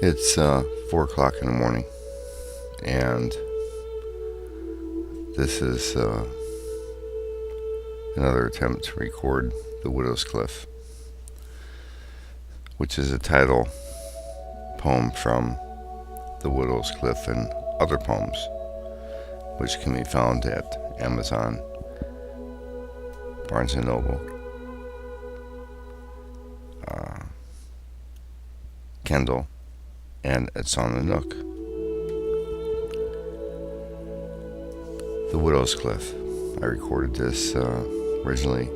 It's 4 o'clock in the morning, and this is another attempt to record The Widow's Cliff, which is a title poem from The Widow's Cliff and other poems, which can be found at Amazon, Barnes & Noble, Kindle, and it's on the Nook. The Widow's Cliff. I recorded this originally,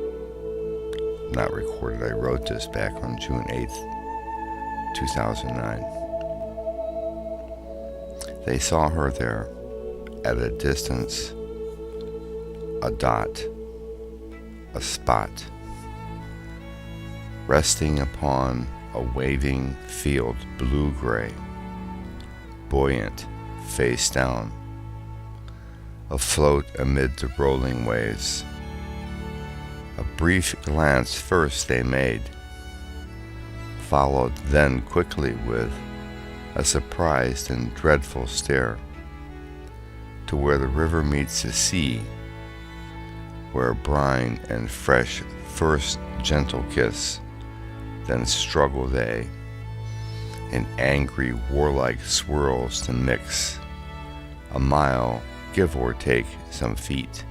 not recorded, I wrote this back on June 8th, 2009. They saw her there at a distance, a dot, a spot, resting upon a waving field blue-gray, buoyant, face down, afloat amid the rolling waves. A brief glance first they made, followed then quickly with a surprised and dreadful stare to where the river meets the sea, where brine and fresh first gentle kiss, then struggle they in angry warlike swirls to mix, a mile, give or take some feet,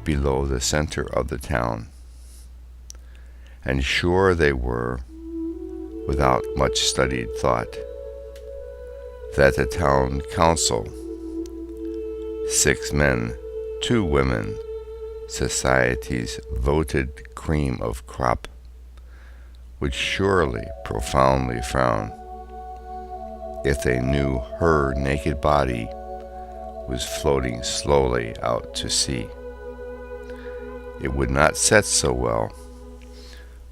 below the center of the town. And sure they were, without much studied thought, that the town council, 6 men, 2 women, society's voted cream of crop, would surely profoundly frown if they knew her naked body was floating slowly out to sea. It would not set so well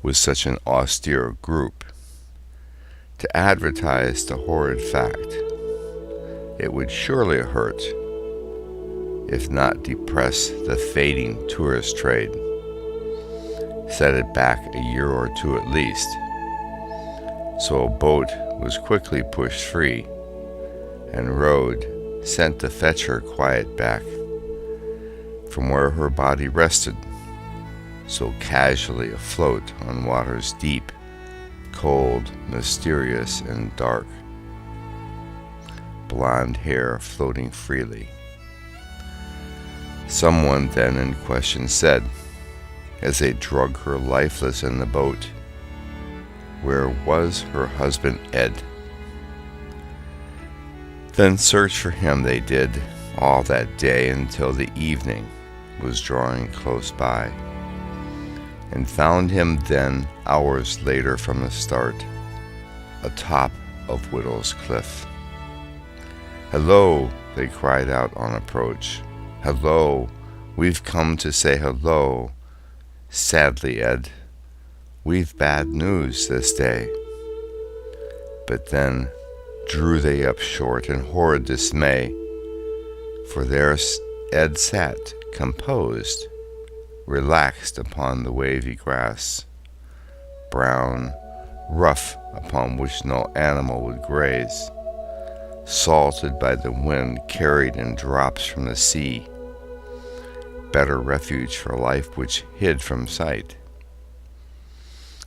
with such an austere group to advertise the horrid fact. It would surely hurt, if not depress the fading tourist trade, set it back a year or 2 at least. So a boat was quickly pushed free, and rowed, sent to fetch her quiet back from where her body rested, so casually afloat on waters deep, cold, mysterious, and dark, blonde hair floating freely. Someone then in question said, as they drug her lifeless in the boat, where was her husband Ed? Then search for him they did all that day until the evening was drawing close by, and found him then hours later from the start, atop of Widow's Cliff. "Hello," they cried out on approach. "Hello, we've come to say hello. Sadly, Ed, we've bad news this day." But then drew they up short in horrid dismay, for there Ed sat, composed, relaxed upon the wavy grass, brown, rough, upon which no animal would graze, salted by the wind carried in drops from the sea, better refuge for life which hid from sight.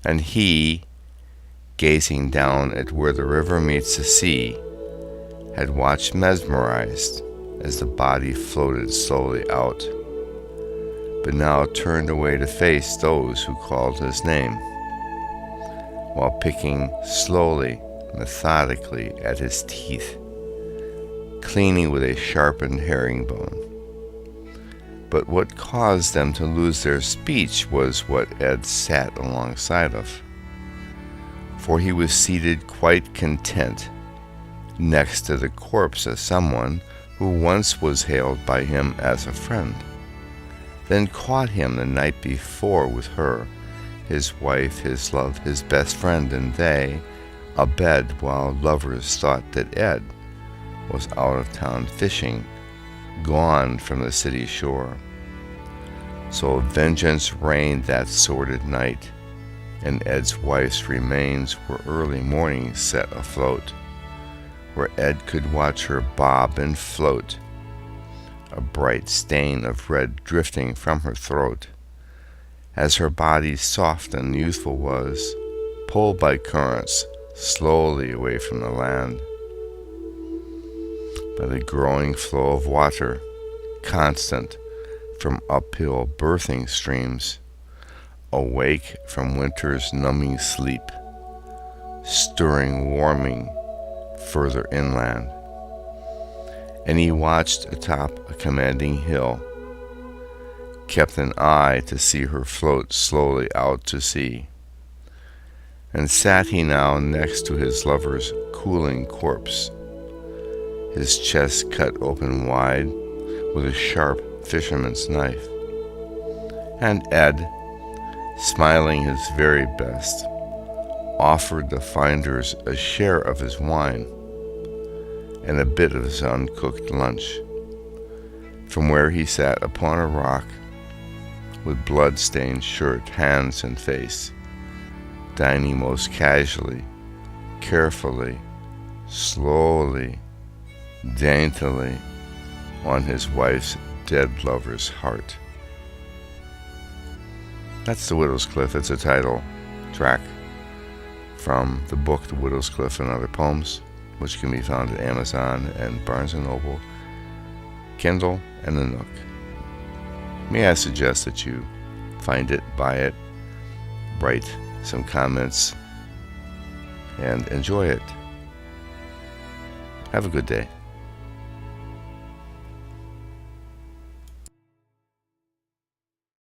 And he, gazing down at where the river meets the sea, had watched mesmerized as the body floated slowly out, but now turned away to face those who called his name, while picking slowly, methodically at his teeth, cleaning with a sharpened herringbone. But what caused them to lose their speech was what Ed sat alongside of, for he was seated quite content next to the corpse of someone who once was hailed by him as a friend, then caught him the night before with her, his wife, his love, his best friend, and they, abed while lovers thought that Ed was out of town fishing, gone from the city shore. So vengeance reigned that sordid night, and Ed's wife's remains were early morning set afloat, where Ed could watch her bob and float, a bright stain of red drifting from her throat, as her body soft and youthful was, pulled by currents slowly away from the land, by the growing flow of water, constant from uphill birthing streams, awake from winter's numbing sleep, stirring, warming further inland. And he watched atop a commanding hill, kept an eye to see her float slowly out to sea. And sat he now next to his lover's cooling corpse, his chest cut open wide with a sharp fisherman's knife. And Ed, smiling his very best, offered the finders a share of his wine and a bit of his uncooked lunch, from where he sat upon a rock with blood-stained shirt, hands, and face, dining most casually, carefully, slowly, daintily on his wife's dead lover's heart. That's The Widow's Cliff. It's a title track from the book The Widow's Cliff and Other Poems, which can be found at Amazon and Barnes & Noble, Kindle, and the Nook. May I suggest that you find it, buy it, write some comments, and enjoy it. Have a good day.